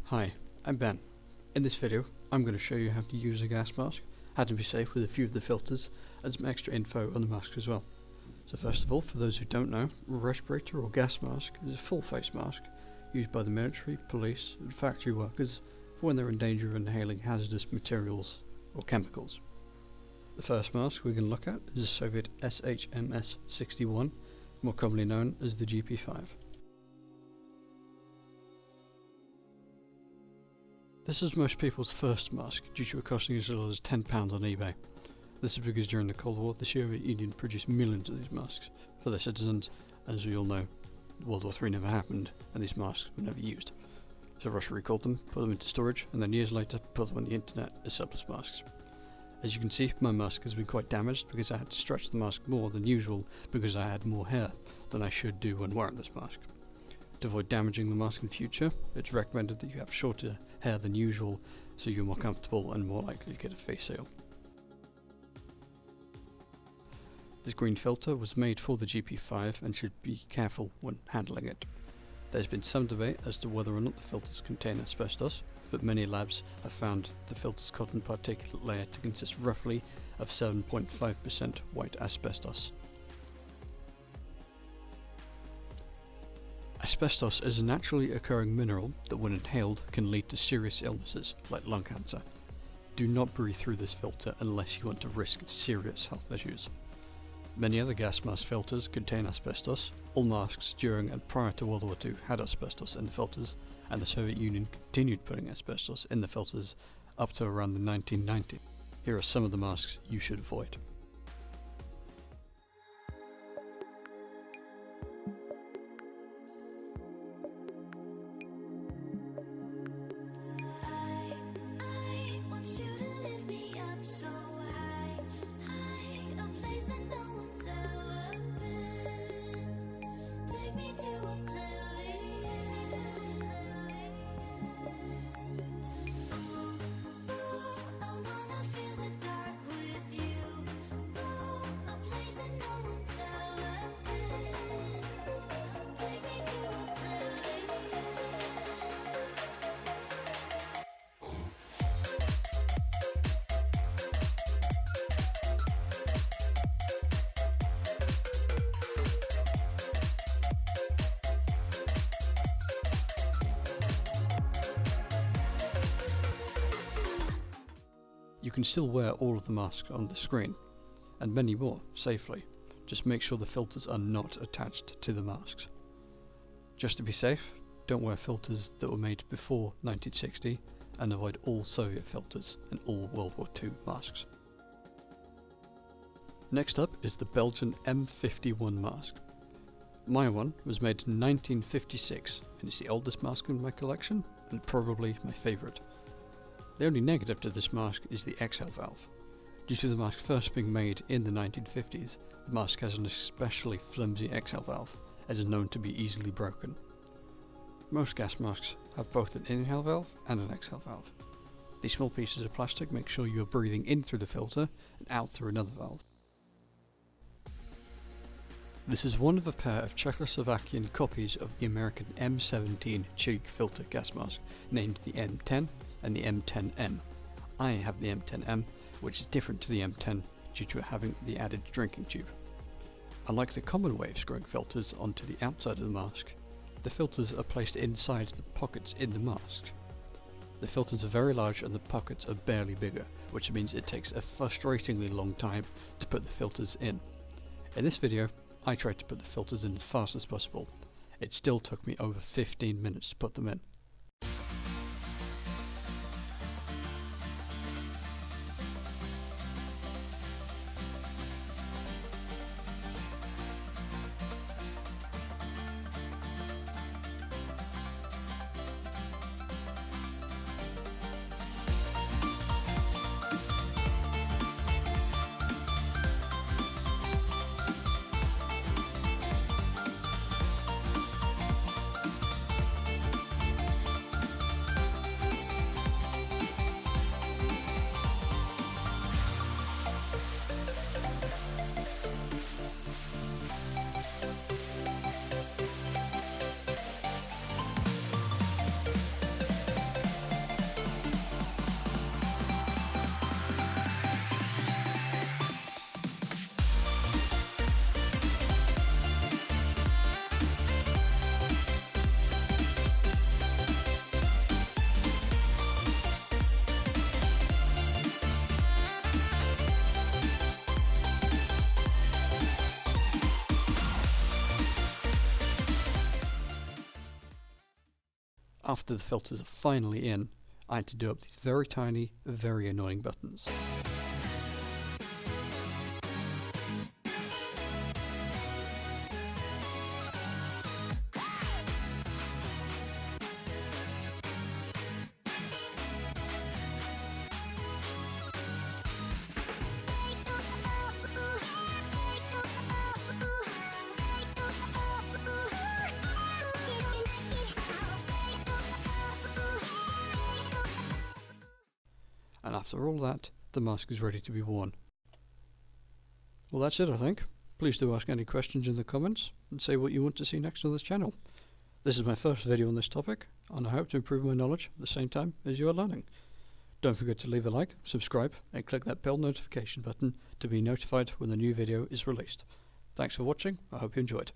Hi, I'm Ben. In this video, I'm going to show you how to use a gas mask, how to be safe with a few of the filters, and some extra info on the mask as well. So first of all, for those who don't know, a respirator or gas mask is a full face mask used by the military, police, and factory workers for when they're in danger of inhaling hazardous materials or chemicals. The first mask we're going to look at is the Soviet SHMS-61, more commonly known as the GP5. This is most people's first mask due to it costing as little as £10 on eBay. This is because during the Cold War the Soviet Union produced millions of these masks for their citizens, and as we all know, World War III never happened and these masks were never used. So Russia recalled them, put them into storage, and then years later put them on the internet as surplus masks. As you can see, my mask has been quite damaged because I had to stretch the mask more than usual because I had more hair than I should do when wearing this mask. To avoid damaging the mask in future, it's recommended that you have shorter hair than usual so you're more comfortable and more likely to get a face seal. This green filter was made for the GP5 and should be careful when handling it. There's been some debate as to whether or not the filters contain asbestos, but many labs have found the filter's cotton particulate layer to consist roughly of 7.5% white asbestos. Asbestos is a naturally occurring mineral that when inhaled can lead to serious illnesses like lung cancer. Do not breathe through this filter unless you want to risk serious health issues. Many other gas mask filters contain asbestos. All masks during and prior to World War II had asbestos in the filters, and the Soviet Union continued putting asbestos in the filters up to around the 1990s. Here are some of the masks you should avoid. You can still wear all of the masks on the screen, and many more, safely. Just make sure the filters are not attached to the masks. Just to be safe, don't wear filters that were made before 1960, and avoid all Soviet filters and all World War II masks. Next up is the Belgian M51 mask. My one was made in 1956, and it's the oldest mask in my collection, and probably my favourite. The only negative to this mask is the exhale valve. Due to the mask first being made in the 1950s, the mask has an especially flimsy exhale valve, as is known to be easily broken. Most gas masks have both an inhale valve and an exhale valve. These small pieces of plastic make sure you are breathing in through the filter and out through another valve. This is one of a pair of Czechoslovakian copies of the American M17 cheek filter gas mask, named the M10 and the M10M. I have the M10M, which is different to the M10 due to it having the added drinking tube. Unlike the common way of screwing filters onto the outside of the mask, the filters are placed inside the pockets in the mask. The filters are very large and the pockets are barely bigger, which means it takes a frustratingly long time to put the filters in. In this video, I tried to put the filters in as fast as possible. It still took me over 15 minutes to put them in. after the filters are finally in, I had to do up these very tiny, very annoying buttons. And after all that, the mask is ready to be worn. Well, that's it, I think. Please do ask any questions in the comments and say what you want to see next on this channel. This is my first video on this topic, and I hope to improve my knowledge at the same time as you are learning. Don't forget to leave a like, subscribe, and click that bell notification button to be notified when the new video is released. Thanks for watching, I hope you enjoyed.